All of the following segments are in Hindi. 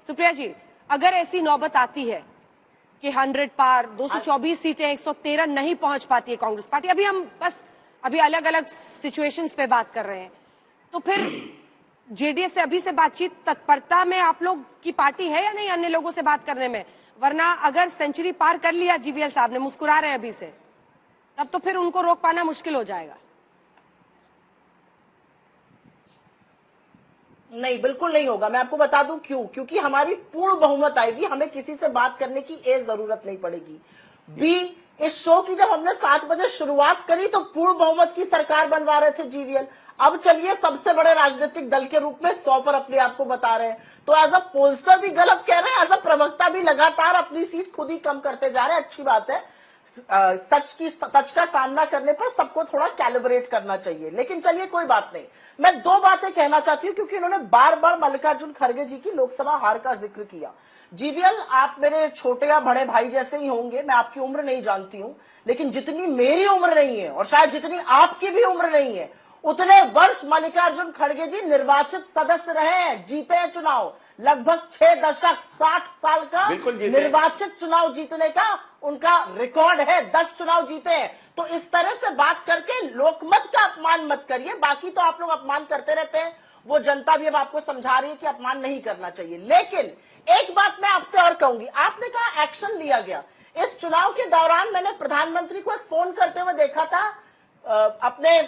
सुप्रिया जी, अगर ऐसी नौबत आती है कि 100 पार 224 सीटें 113 नहीं पहुंच पाती है कांग्रेस पार्टी, अभी हम बस अभी अलग अलग सिचुएशंस पे बात कर रहे हैं, तो फिर जेडीएस से अभी से बातचीत तत्परता में आप लोग की पार्टी है या नहीं अन्य लोगों से बात करने में? वरना अगर सेंचुरी पार कर लिया जीवीएल साहब ने, मुस्कुरा रहे हैं अभी से, तब तो फिर उनको रोक पाना मुश्किल हो जाएगा। नहीं, बिल्कुल नहीं होगा। मैं आपको बता दूं क्यों। क्योंकि हमारी पूर्ण बहुमत आएगी, हमें किसी से बात करने की जरूरत नहीं पड़ेगी। बी, इस शो की जब हमने 7 बजे शुरुआत करी तो पूर्ण बहुमत की सरकार बनवा रहे थे जीवीएल। अब चलिए सबसे बड़े राजनीतिक दल के रूप में 100 पर अपने आप को बता रहे हैं, तो एज अ पोलस्टर भी गलत कह रहे हैं, एज अ प्रवक्ता भी लगातार अपनी सीट खुद ही कम करते जा रहे हैं। अच्छी बात है, सच का सामना करने पर सबको थोड़ा कैलिब्रेट करना चाहिए। लेकिन चलिए कोई बात नहीं, मैं 2 बातें कहना चाहती हूं क्योंकि उन्होंने बार बार मल्लिकार्जुन खड़गे जी की लोकसभा हार का जिक्र किया। जीवीएल, आप मेरे छोटे या बड़े भाई जैसे ही होंगे, मैं आपकी उम्र नहीं जानती हूं, लेकिन जितनी मेरी उम्र नहीं है और शायद जितनी आपकी भी उम्र नहीं है, उतने वर्ष मल्लिकार्जुन खड़गे जी निर्वाचित सदस्य रहे हैं, जीते हैं चुनाव। लगभग 6 दशक, 60 साल का निर्वाचित चुनाव जीतने का उनका रिकॉर्ड है। 10 चुनाव जीते हैं। तो इस तरह से बात करके लोकमत का अपमान मत करिए। बाकी तो आप लोग अपमान करते रहते हैं, वो जनता भी अब आपको समझा रही है कि अपमान नहीं करना चाहिए। लेकिन एक बात मैं आपसे और कहूंगी, आपने कहा एक्शन लिया गया। इस चुनाव के दौरान मैंने प्रधानमंत्री को एक फोन करते हुए देखा था, अपने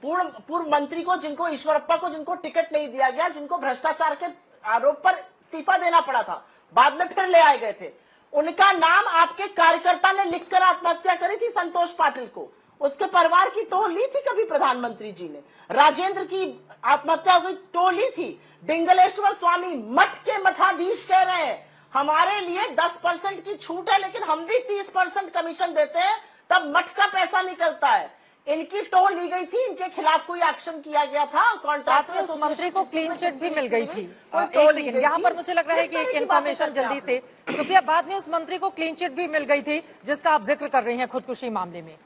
पूर्व मंत्री को, जिनको ईश्वरप्पा को, जिनको टिकट नहीं दिया गया, जिनको भ्रष्टाचार के आरोप पर इस्तीफा देना पड़ा था, बाद में फिर ले आए गए थे। उनका नाम आपके कार्यकर्ता ने लिखकर आत्महत्या करी थी, संतोष पाटिल को। उसके परिवार की टोल ली थी कभी प्रधानमंत्री जी ने? राजेंद्र की आत्महत्या हो गई, टोल ली थी। डिंगलेश्वर स्वामी मठ के मठाधीश कह रहे हैं हमारे लिए 10% की छूट है, लेकिन हम भी 30% कमीशन देते हैं, तब मठ का पैसा निकलता है। इनकी टोल ली गई थी, इनके खिलाफ कोई एक्शन किया गया था? कॉन्ट्रैक्टर मंत्री को क्लीन चिट भी मिल गई थी। एक सेकंड, यहाँ पर मुझे लग रहा है कि एक इन्फॉर्मेशन जल्दी से, क्योंकि बाद में उस मंत्री को क्लीन चिट भी मिल गई थी जिसका आप जिक्र कर रही हैं खुदकुशी मामले में।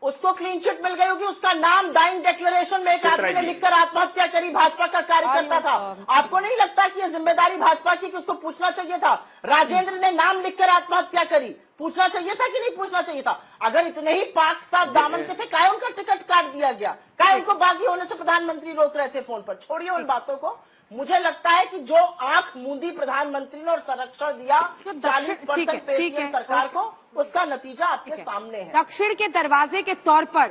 उसको क्लीन चिट मिल गई होगी, उसका नाम डाइंग डिक्लेरेशन में एक आदमी ने लिखकर आत्महत्या करी, भाजपा का कार्यकर्ता था। आपको नहीं लगता कि यह जिम्मेदारी भाजपा की कि उसको पूछना चाहिए था? राजेंद्र ने नाम लिखकर आत्महत्या करी, पूछना चाहिए था कि नहीं पूछना चाहिए था? अगर इतने ही पाक साफ दामन के थे, काहे उनका टिकट काट दिया गया? काहे उनको बागी होने से प्रधानमंत्री रोक रहे थे फोन पर? छोड़िए उन बातों को। मुझे लगता है कि जो आंख मूंदी प्रधानमंत्री ने और संरक्षण दिया 40% पे सरकार को, उसका नतीजा आपके सामने है। दक्षिण के दरवाजे के तौर पर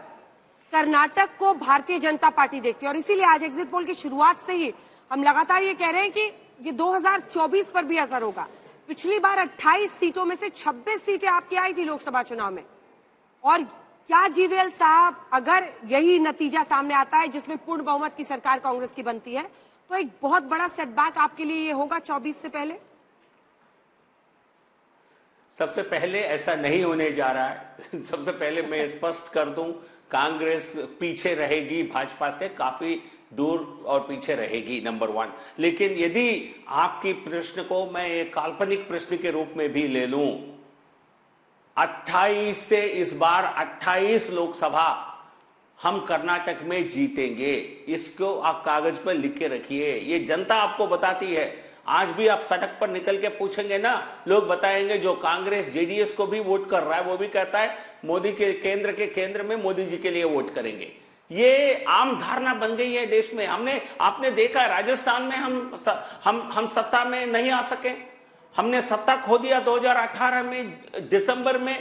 कर्नाटक को भारतीय जनता पार्टी देखती है, और इसीलिए आज एग्जिट पोल की शुरुआत से ही हम लगातार ये कह रहे हैं कि ये 2024 पर भी असर होगा। पिछली बार 28 सीटों में से 26 सीटें आपकी आई थी लोकसभा चुनाव में, और क्या जीवीएल साहब, अगर यही नतीजा सामने आता है जिसमें पूर्ण बहुमत की सरकार कांग्रेस की बनती है, तो एक बहुत बड़ा सेटबैक आपके लिए ये होगा 24 से पहले? सबसे पहले ऐसा नहीं होने जा रहा है। सबसे पहले मैं स्पष्ट कर दूं, कांग्रेस पीछे रहेगी, भाजपा से काफी दूर और पीछे रहेगी, नंबर 1। लेकिन यदि आपकी प्रश्न को मैं एक काल्पनिक प्रश्न के रूप में भी ले लूं, 28 से इस बार 28 लोकसभा हम कर्नाटक में जीतेंगे, इसको आप कागज पर लिख के रखिए। ये जनता आपको बताती है। आज भी आप सड़क पर निकल के पूछेंगे ना, लोग बताएंगे जो कांग्रेस जेडीएस को भी वोट कर रहा है, वो भी कहता है मोदी के केंद्र में मोदी जी के लिए वोट करेंगे। ये आम धारणा बन गई है देश में। आपने देखा राजस्थान में हम सत्ता में नहीं आ सके, हमने सत्ता खो दिया 2018 में दिसंबर में,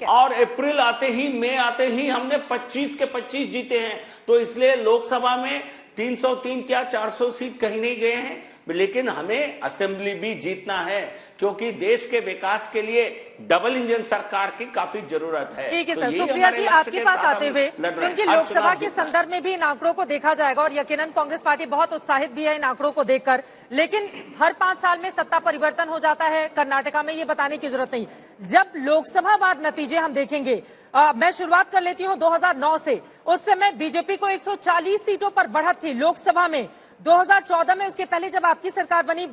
और अप्रैल आते ही, मई आते ही हमने 25 के 25 जीते हैं। तो इसलिए लोकसभा में 303 क्या 400 सीट कहीं नहीं गए हैं, लेकिन हमें असेंबली भी जीतना है, क्योंकि देश के विकास के लिए डबल इंजन सरकार की काफी जरूरत है। ठीक है सर। सुप्रिया जी, आपके पास आते हुए, क्योंकि लोकसभा के संदर्भ में भी इन आंकड़ों को देखा जाएगा और यकीनन कांग्रेस पार्टी बहुत उत्साहित भी है इन आंकड़ों को देखकर, लेकिन हर 5 साल में सत्ता परिवर्तन हो जाता है कर्नाटका में, ये बताने की जरूरत नहीं। जब लोकसभा वार नतीजे हम देखेंगे, मैं शुरुआत कर लेती हूँ 2009 से। उस समय बीजेपी को 140 सीटों पर बढ़त थी लोकसभा में। 2014 में, उसके पहले जब आपकी सरकार बनी,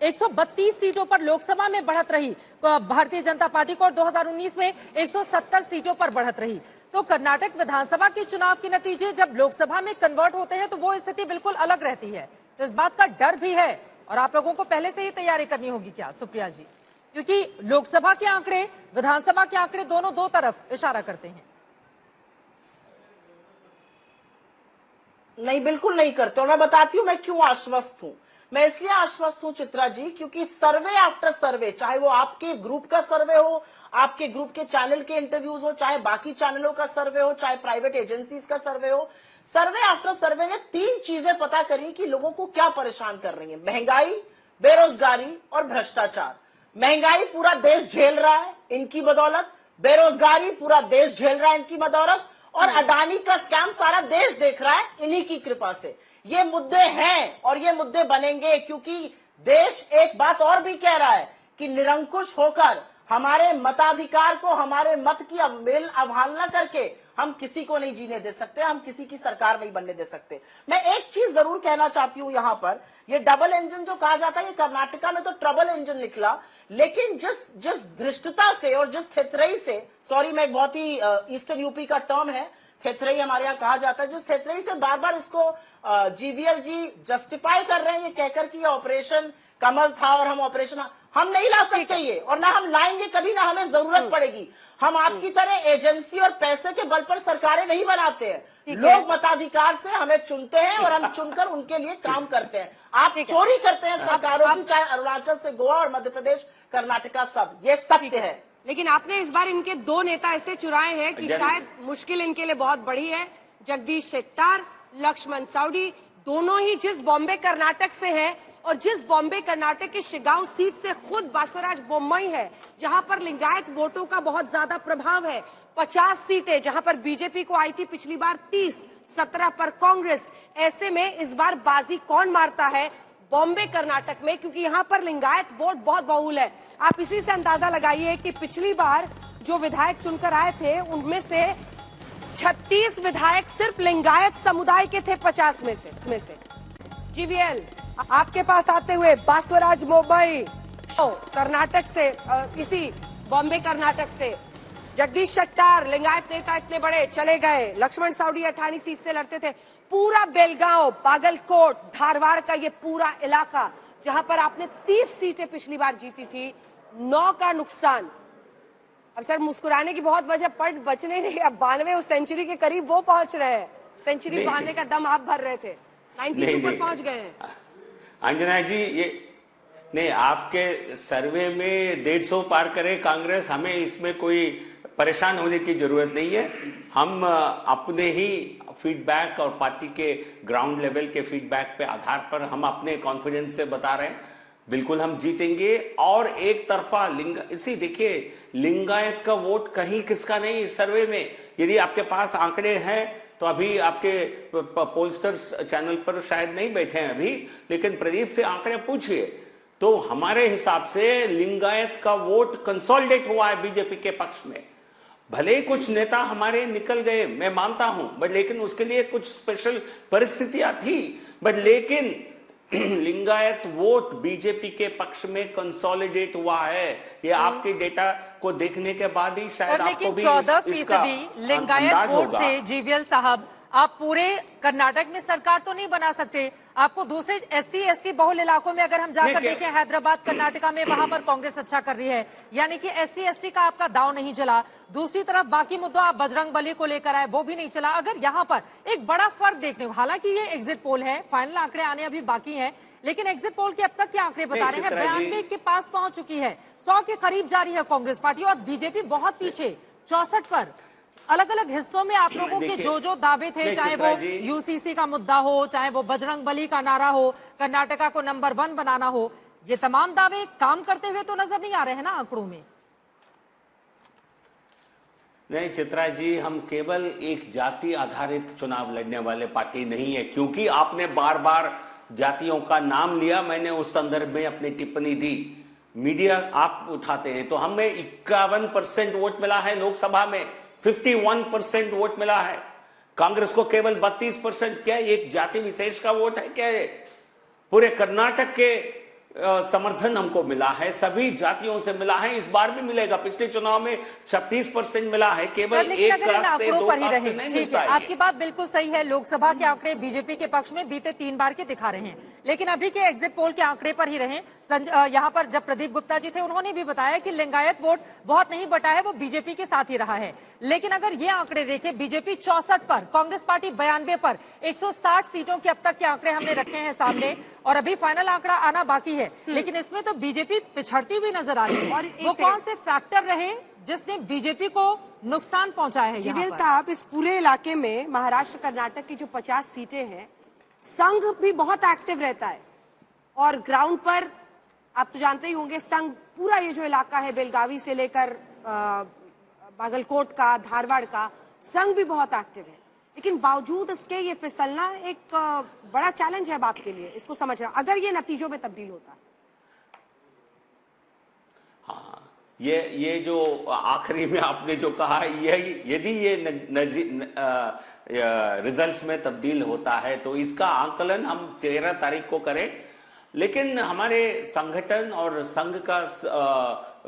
132 सीटों पर लोकसभा में बढ़त रही भारतीय जनता पार्टी को, और 2019 में 170 सीटों पर बढ़त रही। तो कर्नाटक विधानसभा के चुनाव के नतीजे जब लोकसभा में कन्वर्ट होते हैं तो वो स्थिति बिल्कुल अलग रहती है। तो इस बात का डर भी है और आप लोगों को पहले से ही तैयारी करनी होगी क्या सुप्रिया जी? क्योंकि लोकसभा के आंकड़े, विधानसभा के आंकड़े दोनों दो तरफ इशारा करते हैं। नहीं, बिल्कुल नहीं करते। और मैं बताती हूं मैं क्यों आश्वस्त हूं। मैं इसलिए आश्वस्त हूं चित्रा जी, क्योंकि सर्वे आफ्टर सर्वे, चाहे वो आपके ग्रुप का सर्वे हो, आपके ग्रुप के चैनल के इंटरव्यूज हो, चाहे बाकी चैनलों का सर्वे हो, चाहे प्राइवेट एजेंसीज का सर्वे हो, सर्वे आफ्टर सर्वे ने 3 चीजें पता करी कि लोगों को क्या परेशान कर रही है। महंगाई, बेरोजगारी और भ्रष्टाचार। महंगाई पूरा देश झेल रहा है इनकी बदौलत, बेरोजगारी पूरा देश झेल रहा है इनकी बदौलत, और अडानी का स्कैम सारा देश देख रहा है इन्हीं की कृपा से। ये मुद्दे हैं और ये मुद्दे बनेंगे, क्योंकि देश एक बात और भी कह रहा है कि निरंकुश होकर हमारे मताधिकार को, हमारे मत की अवहेलना करके हम किसी को नहीं जीने दे सकते, हम किसी की सरकार नहीं बनने दे सकते। मैं एक चीज जरूर कहना चाहती हूं यहां पर, ये डबल इंजन जो कहा जाता है, ये कर्नाटका में तो ट्रबल इंजन निकला, लेकिन जिस धृष्टता से और जिस थेथरई से, सॉरी मैं बहुत ही ईस्टर्न यूपी का टर्म है, थेथरई हमारे यहाँ कहा जाता है, जिस थेथरई से बार बार इसको जीवीएल जी जस्टिफाई कर रहे हैं ये कहकर कि ऑपरेशन कमल था और हम ऑपरेशन, हम नहीं ला सकते ये, और ना हम लाएंगे कभी, ना हमें जरूरत पड़ेगी। हम आपकी तरह एजेंसी और पैसे के बल पर सरकारें नहीं बनाते हैं। लोग मताधिकार से हमें चुनते हैं और हम चुनकर उनके लिए काम करते हैं। आप चोरी करते हैं सरकारों की, चाहे अरुणाचल से गोवा और मध्य प्रदेश, कर्नाटका, सब ये सत्य है। लेकिन आपने इस बार इनके 2 नेता ऐसे चुराए हैं कि शायद मुश्किल इनके लिए बहुत बड़ी है। जगदीश शेट्टार, लक्ष्मण सावड़ी, दोनों ही जिस बॉम्बे कर्नाटक से हैं और जिस बॉम्बे कर्नाटक की शिगांव सीट से खुद बासवराज बोम्मई है, जहां पर लिंगायत वोटों का बहुत ज्यादा प्रभाव है। 50 सीटें जहां पर बीजेपी को आई थी पिछली बार 30, 17 पर कांग्रेस। ऐसे में इस बार बाजी कौन मारता है बॉम्बे कर्नाटक में, क्योंकि यहाँ पर लिंगायत वोट बहुत बहुल है। आप इसी से अंदाजा लगाइए कि पिछली बार जो विधायक चुनकर आए थे उनमें से 36 विधायक सिर्फ लिंगायत समुदाय के थे 50 में से। जीवीएल आपके पास आते हुए बासवराज बोम्मई कर्नाटक से, इसी बॉम्बे कर्नाटक से, जगदीश शेट्टार लिंगायत नेता इतने बड़े चले गए, लक्ष्मण सावड़ी 18 सीट से लड़ते थे। पूरा बेलगांव, बागलकोट, धारवाड़ का ये पूरा इलाका जहां पर आपने 30 सीटें पिछली बार जीती थी, 9 का नुकसान। अब सर मुस्कुराने की बहुत वजह बचने नहीं, अब 92 सेंचुरी के करीब वो पहुंच रहे हैं। सेंचुरी बहाने का दम आप भर रहे थे, 92 पर पहुंच गए हैं। अंजना जी, ये नहीं, आपके सर्वे में 150 पार करे कांग्रेस, हमें इसमें कोई परेशान होने की जरूरत नहीं है। हम अपने ही फीडबैक और पार्टी के ग्राउंड लेवल के फीडबैक पे आधार पर हम अपने कॉन्फिडेंस से बता रहे हैं, बिल्कुल हम जीतेंगे। और एक तरफा इसी देखिए, लिंगायत का वोट कहीं किसका नहीं इस सर्वे में। यदि आपके पास आंकड़े हैं तो अभी आपके पोलस्टर्स चैनल पर शायद नहीं बैठे हैं अभी, लेकिन प्रदीप से आंकड़े पूछिए तो हमारे हिसाब से लिंगायत का वोट कंसोलिडेट हुआ है बीजेपी के पक्ष में। भले ही कुछ नेता हमारे निकल गए, मैं मानता हूं, बट लेकिन उसके लिए कुछ स्पेशल परिस्थितियां थी, बट लेकिन लिंगायत वोट बीजेपी के पक्ष में कंसोलिडेट हुआ है। ये आपके डेटा को देखने के बाद ही शायद आपको भी 14% लिंगायत वोट से जीवीएल साहब आप पूरे कर्नाटक में सरकार तो नहीं बना सकते। आपको दूसरे SC ST बहुल इलाकों में अगर हम जाकर देखें, हैदराबाद कर्नाटका में, वहां पर कांग्रेस अच्छा कर रही है, यानी कि SC ST का आपका दांव नहीं चला। दूसरी तरफ बाकी मुद्दा आप बजरंग बली को लेकर आए, वो भी नहीं चला। अगर यहाँ पर एक बड़ा फर्क देखने को, हालांकि ये एग्जिट पोल है, फाइनल आंकड़े आने अभी बाकी हैं, लेकिन एग्जिट पोल के अब तक के आंकड़े बता रहे हैं 92 के पास पहुंच चुकी है, 100 के करीब जा रही है कांग्रेस पार्टी, और बीजेपी बहुत पीछे 64 पर। अलग अलग हिस्सों में आप लोगों के जो दावे थे, चाहे वो यूसीसी का मुद्दा हो, चाहे वो बजरंग बली का नारा हो, कर्नाटका को नंबर 1 बनाना हो, ये तमाम दावे काम करते हुए तो नजर नहीं आ रहे हैं ना आंकड़ों में। नहीं चित्रा जी, हम केवल एक जाति आधारित चुनाव लड़ने वाले पार्टी नहीं है, क्योंकि आपने बार बार जातियों का नाम लिया, मैंने उस संदर्भ में अपनी टिप्पणी दी। मीडिया आप उठाते हैं तो हमें 51% वोट मिला है लोकसभा में, 51% वोट मिला है। कांग्रेस को केवल 32%, क्या एक जाति विशेष का वोट है क्या? ये पूरे कर्नाटक के समर्थन हमको मिला है, सभी जातियों से मिला है, इस बार भी मिलेगा। पिछले चुनाव में 36% मिला है, केवल एक कास्ट से, दो कास्ट से नहीं मिलता है। आपकी बात बिल्कुल सही है। लोकसभा के आंकड़े बीजेपी के पक्ष में बीते 3 बार के दिखा रहे हैं, लेकिन अभी के एग्जिट पोल के आंकड़े पर ही रहे। यहाँ पर जब प्रदीप गुप्ता जी थे, उन्होंने भी बताया कि लिंगायत वोट बहुत नहीं बटा है, वो बीजेपी के साथ ही रहा है। लेकिन अगर ये आंकड़े देखें, बीजेपी 64 पर, कांग्रेस पार्टी 92 पर, 160 सीटों के अब तक के आंकड़े हमने रखे हैं सामने, और अभी फाइनल आंकड़ा आना बाकी है। लेकिन इसमें तो बीजेपी पिछड़ती हुई नजर आ रही है। और वो कौन से फैक्टर रहे जिसने बीजेपी को नुकसान पहुंचाया है? जिवेल साहब, इस पूरे इलाके में महाराष्ट्र कर्नाटक की जो 50 सीटें हैं, संघ भी बहुत एक्टिव रहता है, और ग्राउंड पर आप तो जानते ही होंगे, संघ पूरा ये जो इलाका है बेलगावी से लेकर बागलकोट का, धारवाड़ का, संघ भी बहुत एक्टिव है। लेकिन बावजूद इसके ये फिसलना एक बड़ा चैलेंज है आपके लिए, इसको समझना, अगर ये नतीजों में तब्दील होता है। हाँ, ये जो आखिरी में आपने जो कहा, यदि ये रिजल्ट्स में तब्दील होता है तो इसका आकलन हम 13 तारीख को करें। लेकिन हमारे संगठन और संघ का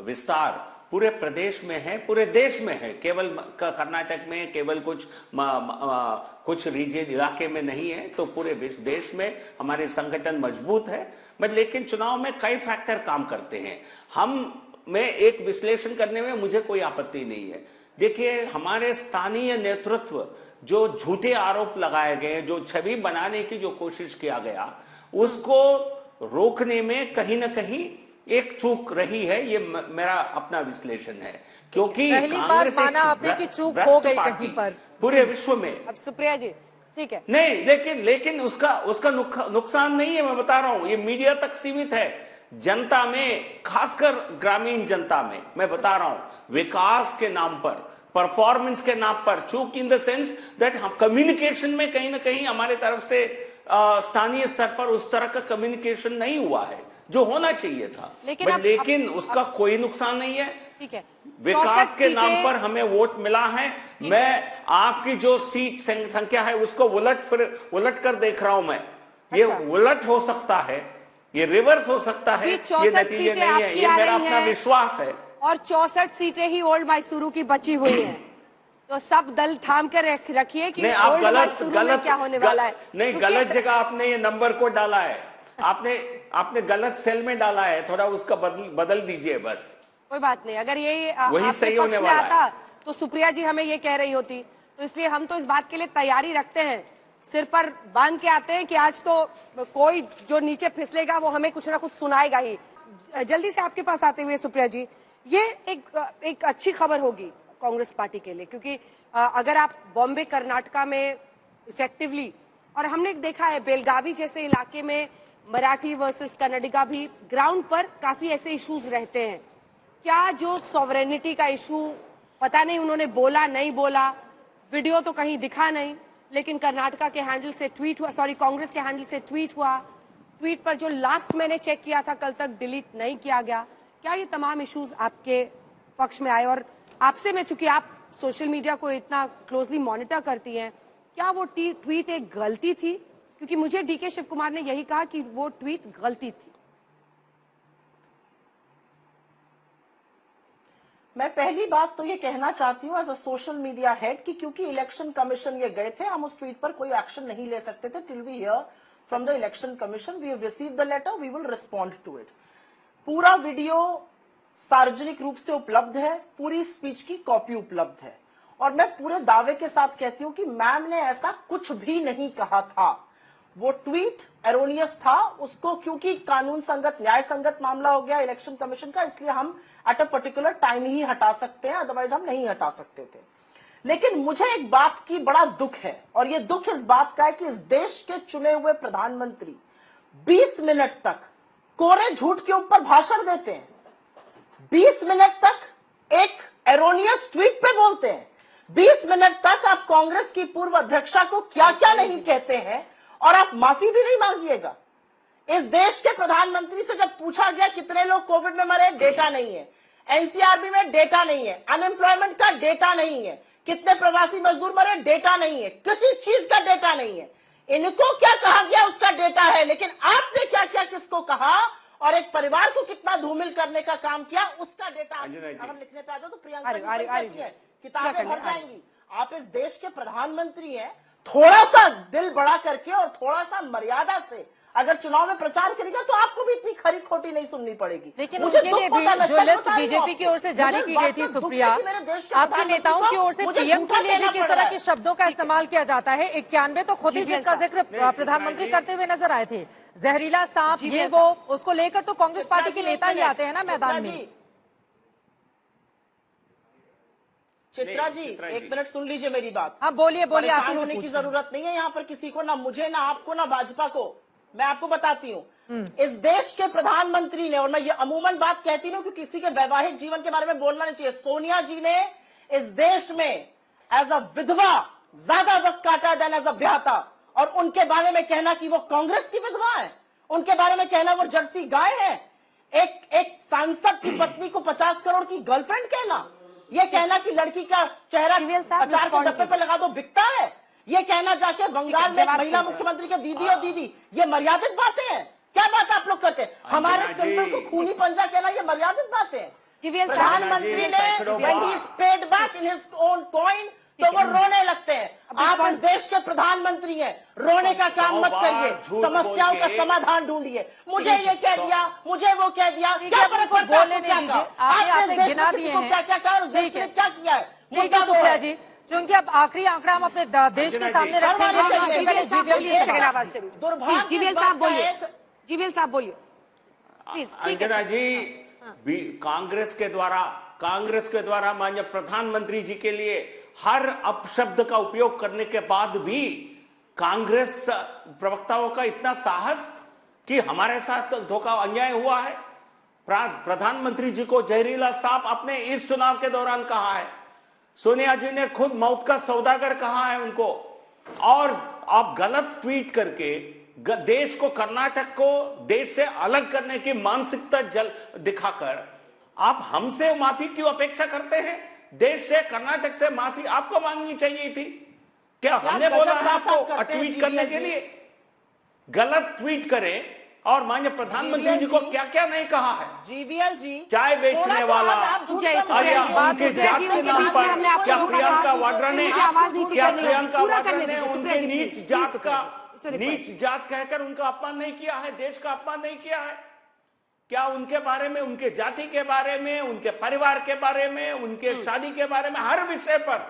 विस्तार पूरे प्रदेश में है, पूरे देश में है, केवल कर्नाटक में, केवल कुछ रीजन इलाके में नहीं है। तो पूरे देश में हमारे संगठन मजबूत है। लेकिन चुनाव में कई फैक्टर काम करते हैं। मैं एक विश्लेषण करने में मुझे कोई आपत्ति नहीं है। देखिए, हमारे स्थानीय नेतृत्व, जो झूठे आरोप लगाए गए, जो छवि बनाने की जो कोशिश किया गया, उसको रोकने में कहीं ना कहीं एक चूक रही है। ये मेरा अपना विश्लेषण है, क्योंकि कांग्रेस माना आपने कि चूक हो गई कहीं पर पूरे विश्व में। अब सुप्रिया जी, ठीक है, नहीं, लेकिन उसका नुकसान नहीं है, मैं बता रहा हूं। ये मीडिया तक सीमित है, जनता में, खासकर ग्रामीण जनता में। मैं बता रहा हूं, विकास के नाम पर, परफॉर्मेंस के नाम पर चूक, इन द सेंस दैट हम कम्युनिकेशन में कहीं ना कहीं हमारे तरफ से स्थानीय स्तर पर उस तरह का कम्युनिकेशन नहीं हुआ है जो होना चाहिए था। लेकिन उसका कोई नुकसान नहीं है। ठीक है, विकास के नाम पर हमें वोट मिला है। मैं आपकी जो सीट संख्या है उसको उलट कर देख रहा हूं मैं। ये उलट हो सकता है, ये रिवर्स हो सकता है, ये नतीजे नहीं है, ये मेरा अपना विश्वास है। और 64 सीटें ही ओल्ड मैसूरू की बची हुई हैं। तो सब दल थाम कर रखिए कि आप गलत क्या होने वाला है। नहीं, गलत जगह आपने ये नंबर को डाला है, आपने गलत सेल में डाला है, थोड़ा उसका बदल दीजिए बस। कोई बात नहीं, अगर ये वही सही होने वाला आता तो सुप्रिया जी हमें ये कह रही होती। तो इसलिए हम तो इस बात के लिए तैयारी रखते हैं, सिर पर बांध के आते हैं कि आज तो कोई जो नीचे फिसलेगा वो हमें कुछ ना कुछ सुनाएगा ही। जल्दी से आपके पास आते हुए सुप्रिया जी, ये एक अच्छी खबर होगी कांग्रेस पार्टी के लिए, क्योंकि अगर आप बॉम्बे कर्नाटका में इफेक्टिवली, और हमने देखा है बेलगावी जैसे इलाके में मराठी वर्सेस कन्नडिगा भी ग्राउंड पर काफी ऐसे इश्यूज रहते हैं। क्या जो सॉवरेनिटी का इशू, पता नहीं उन्होंने बोला नहीं बोला, वीडियो तो कहीं दिखा नहीं, लेकिन कर्नाटका के हैंडल से ट्वीट हुआ, सॉरी कांग्रेस के हैंडल से ट्वीट हुआ, ट्वीट पर जो लास्ट मैंने चेक किया था कल तक डिलीट नहीं किया गया। क्या ये तमाम इश्यूज आपके पक्ष में आए? और आपसे मैं, चूंकि आप सोशल मीडिया को इतना क्लोजली मॉनिटर करती हैं, क्या वो ट्वीट एक गलती थी? क्योंकि मुझे डीके शिव कुमार ने यही कहा कि वो ट्वीट गलती थी। मैं पहली बात तो ये कहना चाहती हूँ as a social media head कि क्योंकि इलेक्शन कमीशन ये गए थे, हम उस ट्वीट पर कोई एक्शन नहीं ले सकते थे till we hear from the election commission. We have received the letter, we will respond to it. पूरा वीडियो सार्वजनिक रूप से उपलब्ध है, पूरी स्पीच की कॉपी उपलब्ध है, और मैं पूरे दावे के साथ कहती हूं कि मैम ने ऐसा कुछ भी नहीं कहा था। वो ट्वीट एरोनियस था, उसको क्योंकि कानून संगत, न्याय संगत मामला हो गया इलेक्शन कमीशन का, इसलिए हम एट अ पर्टिकुलर टाइम ही हटा सकते हैं, अदरवाइज हम नहीं हटा सकते थे। लेकिन मुझे एक बात की बड़ा दुख है, और ये दुख इस बात का है कि इस देश के चुने हुए प्रधानमंत्री 20 मिनट तक कोरे झूठ के ऊपर भाषण देते हैं, 20 मिनट तक एक एरोनियस ट्वीट पे बोलते हैं, 20 मिनट तक आप कांग्रेस की पूर्व अध्यक्षा को क्या क्या नहीं कहते हैं, और आप माफी भी नहीं मांगिएगा। इस देश के प्रधानमंत्री से जब पूछा गया कितने लोग कोविड में मरे, डेटा नहीं है, एनसीआरबी में डेटा नहीं है, अनएम्प्लॉयमेंट का डेटा नहीं है, कितने प्रवासी मजदूर मरे, डेटा नहीं है, किसी चीज का डेटा नहीं है। इनको क्या कहा गया उसका डेटा है, लेकिन आपने क्या क्या किसको कहा और एक परिवार को कितना धूमिल करने का काम किया उसका डेटा अगर लिखने पे आ जाओ तो प्रियंका जी सही कहती है, किताबें भर जाएंगी। आप इस देश के प्रधानमंत्री हैं, थोड़ा सा दिल बड़ा करके और थोड़ा सा मर्यादा से अगर चुनाव में प्रचार करेगा तो आपको भी इतनी खरी खोटी नहीं सुननी पड़ेगी। लेकिन उनके लिए भी जो लिस्ट बीजेपी की ओर से जारी की गई थी सुप्रिया, आपके नेताओं की ओर से पीएम के लिए भी किस तरह के शब्दों का इस्तेमाल किया जाता है? 91 तो खुद ही जिसका जिक्र प्रधानमंत्री करते हुए नजर आए थे, जहरीला सांप ये वो, उसको लेकर तो कांग्रेस पार्टी के नेता ही आते हैं ना मैदान में। चित्रा जी एक मिनट सुन लीजिए मेरी बात। हाँ बोलिए बोलिए, आप परेशान होने की जरूरत नहीं है यहाँ पर किसी को, ना मुझे, ना आपको, ना भाजपा को। मैं आपको बताती हूँ इस देश के प्रधानमंत्री ने, और मैं ये अमूमन बात कहती हूँ कि किसी के वैवाहिक जीवन के बारे में बोलना नहीं चाहिए, सोनिया जी ने इस देश में एज अ विधवा ज्यादा वक्त काटा देन एज अ ब्याहता। और उनके बारे में कहना कि वो कांग्रेस की विधवा है, उनके बारे में कहना वो जर्सी गाय है, एक सांसद की पत्नी को 50 करोड़ की गर्लफ्रेंड कहना, ये कहना कि लड़की का चेहरा अचार के डब्बे पे लगा दो बिकता है, ये कहना जाके बंगाल में महिला मुख्यमंत्री के दीदी और दीदी, ये मर्यादित बातें हैं? क्या बात आप लोग करते हैं? हमारे सिंबल को खूनी पंजा कहना ये मर्यादित बातें हैं? प्रधानमंत्री ने when he is paid back in his own coin तो वो रोने लगते हैं। आप इस देश के प्रधानमंत्री हैं, रोने का काम मत करिए, समस्याओं का समाधान ढूंढिए। मुझे ये कह दिया, मुझे वो कह दिया, क्या फर्क पड़ता है? आपने गिना दिए हैं क्या क्या कहा, देश ने क्या किया है? ठीक है सुप्रिया जी, चूंकि अब आखिरी आंकड़ा हम अपने देश के सामने रखेंगे, उसके पहले जीवीएल साहब बोलिए, जीवीएल साहब बोलिए प्लीज। अंजना जी, कांग्रेस के द्वारा माननीय प्रधानमंत्री जी के लिए हर अपशब्द का उपयोग करने के बाद भी कांग्रेस प्रवक्ताओं का इतना साहस कि हमारे साथ धोखा अन्याय हुआ है। प्रधानमंत्री जी को जहरीला सांप आपने इस चुनाव के दौरान कहा है, सोनिया जी ने खुद मौत का सौदागर कहा है उनको, और आप गलत ट्वीट करके देश को, कर्नाटक को देश से अलग करने की मानसिकता दिखाकर आप हमसे माफी क्यों अपेक्षा करते हैं? देश से, कर्नाटक से माफी आपको मांगनी चाहिए थी। क्या हमने बोला है आपको ट्वीट करने के लिए? गलत ट्वीट करें, और माननीय प्रधानमंत्री जी को क्या क्या नहीं कहा है। जीवीएल जी, चाय बेचने वाला, उनके जात के नाम पर क्या प्रियंका वाड्रा ने उनके नीच जात कहकर उनका अपमान नहीं किया है, देश का अपमान नहीं किया है? क्या उनके बारे में, उनके जाति के बारे में, उनके परिवार के बारे में, उनके शादी के बारे में, हर विषय पर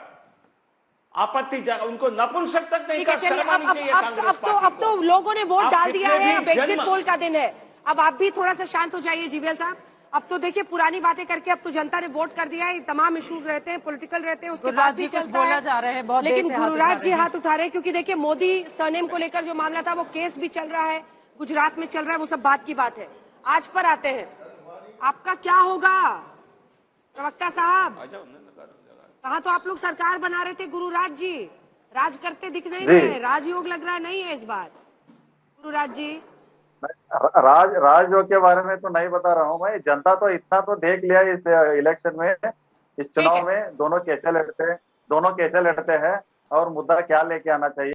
आपत्ति, उनको नपुंसक तक नहीं कर शर्मानी चाहिए कांग्रेस पार्टी। अब तो लोगों ने वोट डाल दिया है, अब एग्जिट पोल का दिन है। अब आप भी थोड़ा सा शांत हो जाइए जीवीएल साहब। अब तो देखिए पुरानी बातें करके अब तो जनता ने वोट कर दिया है, तमाम इश्यूज रहते हैं, पॉलिटिकल रहते हैं, उसके बाद भी चलता बोला जा रहे हैं बहुत, लेकिन गुरुराज जी हाथ उठा रहे हैं क्योंकि देखिए मोदी सरनेम को लेकर जो मामला था वो केस भी चल रहा है, गुजरात में चल रहा है, वो सब बात की बात है। आज पर आते हैं, आपका क्या होगा प्रवक्ता साहब? कहा तो आप लोग सरकार बना रहे थे गुरुराज जी, राज करते दिख नहीं रहे, राजयोग लग रहा नहीं है इस बार गुरुराज जी। राजयोग के बारे में तो नहीं बता रहा हूँ मैं, जनता तो इतना तो देख लिया इस इलेक्शन में, इस चुनाव में दोनों कैसे लड़ते हैं और मुद्दा क्या लेके आना चाहिए।